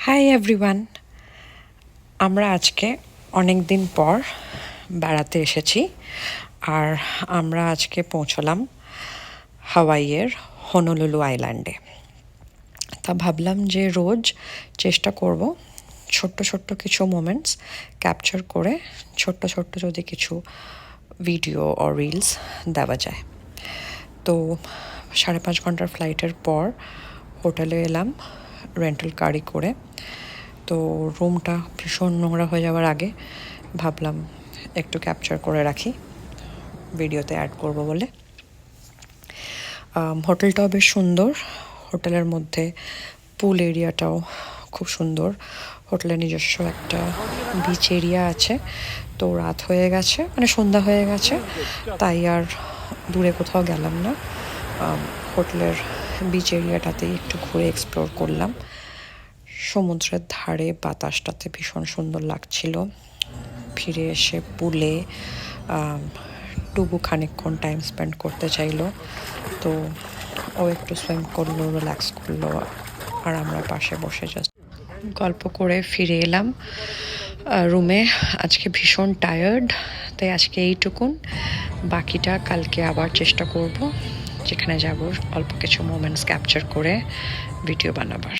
Hi everyone, আমরা আজকে অনেক দিন পর বেড়াতে এসেছি। আর আমরা আজকে পৌঁছলাম হাওয়াইয়ের হনুলুলু আইল্যান্ডে। তা ভাবলাম যে রোজ চেষ্টা করব ছোট্ট ছোট্ট কিছু মোমেন্টস ক্যাপচার করে ছোট্ট ছোট্ট যদি কিছু ভিডিও ও রিলস দেওয়া যায়। তো 5.5 ঘন্টার ফ্লাইটের পর হোটেলে এলাম রেন্টাল গাড়ি করে। তো রুমটা ভীষণ নোংরা হয়ে যাওয়ার আগে ভাবলাম একটু ক্যাপচার করে রাখি, ভিডিওতে অ্যাড করব বলে। হোটেলটাও বেশ সুন্দর, হোটেলের মধ্যে পুল এরিয়াটাও খুব সুন্দর। হোটেলের নিজস্ব একটা বিচ এরিয়া আছে। তো রাত হয়ে গেছে, মানে সন্ধ্যা হয়ে গেছে, তাই আর দূরে কোথাও গেলাম না। হোটেলের বিচ এরিয়াটাতেই একটু ঘুরে এক্সপ্লোর করলাম। সমুদ্রের ধারে বাতাসটাতে ভীষণ সুন্দর লাগছিল। ফিরে এসে পুলে টুবু খানিকক্ষণ টাইম স্পেন্ড করতে চাইলো, তো ও একটু সুইম করলো, রিল্যাক্স করলো, আর আমরা পাশে বসে জাস্ট গল্প করে ফিরে এলাম রুমে। আজকে ভীষণ টায়ার্ড, তাই আজকে এইটুকুন। বাকিটা কালকে আবার চেষ্টা করব, যেখানে যাব অল্প কিছু মোমেন্টস ক্যাপচার করে ভিডিও বানাবার।